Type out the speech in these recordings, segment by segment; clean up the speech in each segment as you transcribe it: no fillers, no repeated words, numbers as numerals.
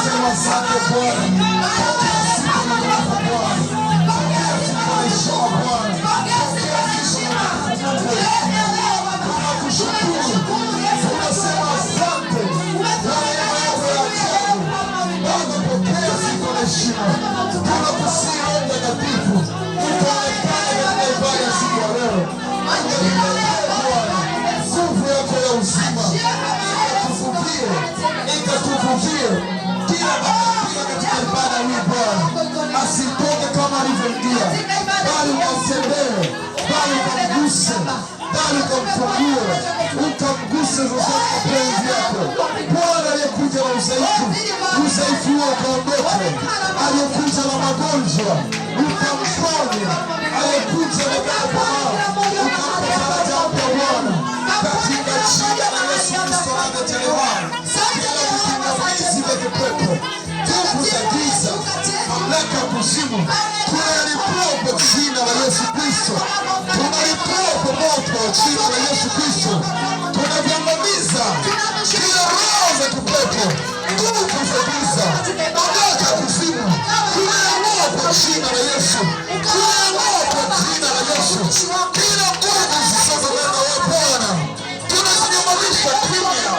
Tunasema asante Bwana. Ikatuvuvie kila katika ibada hii Bwana, asitoke kama alivyoingia, bali ukamtembee, bali ukamguse, bali ukamfungue, ukamguse zozote mapenzi yako Bwana. Aliyekuja na udhaifu huo ukaondoke, aliyekuja na magonjwa ukamponye, aliyekuja na ukampa faraja mpya Bwana, katika jina la Yesu Kristo anayetelewaa pepo, nguvu za giza, mamlaka ya kuzimu, tunalipua kwa jina la Yesu Kristo. Tunalipua kwa moto wa jina la Yesu Kristo. Tunaviangamiza kila roho za kipepo, nguvu za giza, mamlaka ya kuzimu, tunaamua kwa jina la Yesu. Tunaamua kwa jina la Yesu kila nguvu zisizoweza wewe Bwana, tunazinyamazisha kimya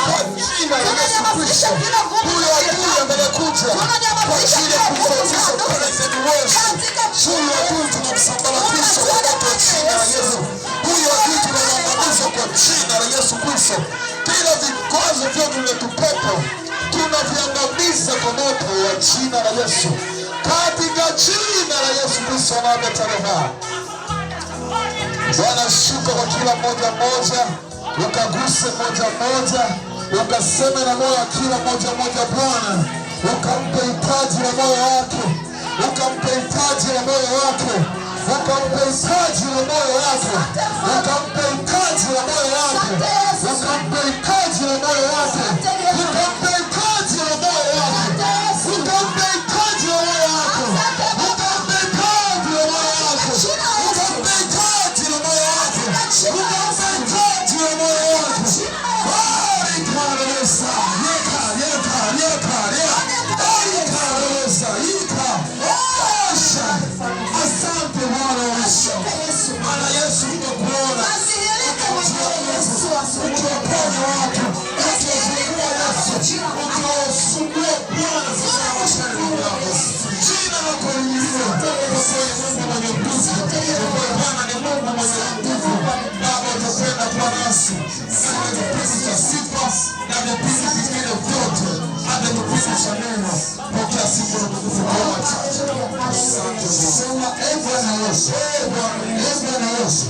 kwa jina la Yesu Kristo. Huyo adui amekuja kwa ajili ya kuzoofisha presence wetu. Huyo adui tunamsambaratisha kwa moto wa jina la Yesu. Huyo adui tunamwangamiza kwa jina la Yesu Kristo. Kila vikwazo vyote vya kipepo tunaviangamiza kwa moto wa jina la Yesu, katika jina la Yesu Kristo anayetelewaa. Bwana, shuka kwa kila mmoja mmoja, ukaguse mmoja mmoja, ukaseme na moyo wa kila mmoja mmoja Bwana, ukampe hitaji la moyo wake, ukampe hitaji la moyo wake, ukampe hitaji la moyo wake, ukampe hitaji la moyo wake, ukampe hitaji la moyo wake, ukampe hitaji la moyo wake, ukampe hitaji la moyo wake, ukampe hitaji la moyo wake, ukampe hitaji la moyo wake, ukampe hitaji la moyo wake. Asante Bwana Bwana Yesu, tunakuona ukiwaponya watu, ukiwafungua Yesu, ukiwasumbua Bwana sana mashariki yako. Jina lako liinuliwe. Mungu mwenye nguvu, Bwana ni Mungu mwenye nguvu. Baba, utapenda kuwa nasi katika kipindi cha sifa na vipindi vingine vyote, hata kipindi cha neno. Pokea sifa na utukufu kwa wachache. Asante Bwana. Bwana Yesu, Bwana Yesu, Bwana Yesu,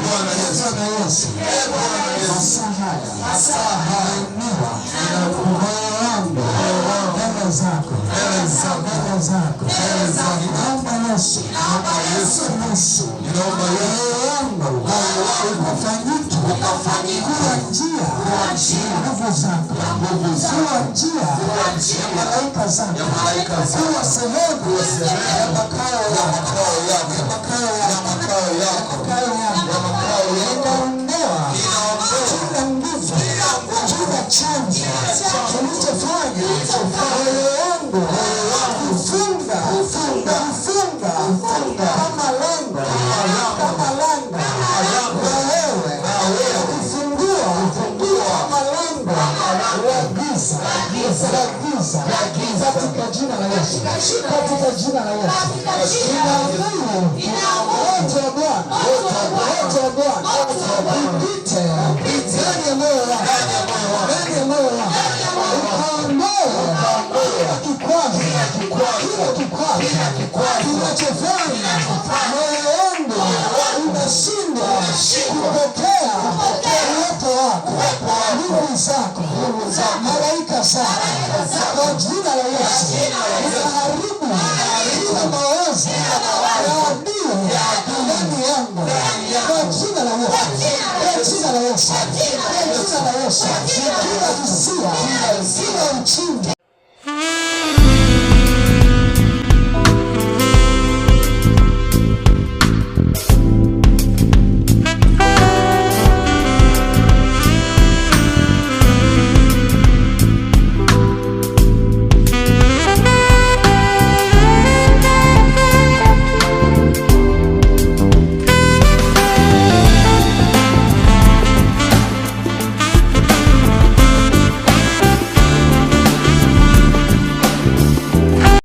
Bwana Yesu, Bwana Yesu, masaha inua moyo wangu mbele zako, mbele zako, naomba Yesu, Yesu, naomba wangu ukafanyike kuwa njia, nguvu zako, kuwa njia ya malaika zako, kuwa sehemu ya makao inaondoa kila nguvu, kila chanzo kilichofanya moyo wangu kufunga kama lango na wewe kufungua kama lango la giza, katika jina la Yesu, katika jina la Yesu. Wote wa Bwana upite ndani ya moyo wangu, ukaondoe kikwazo kinachofanya moyo wangu unashindwa kupokea uwepo wako, nguvu zako, malaika zako, kwa jina la Yesu. Unaharibu kila mawazo ya adui ndani yangu, kwa jina la Yesu, kila hisia, kila uchungu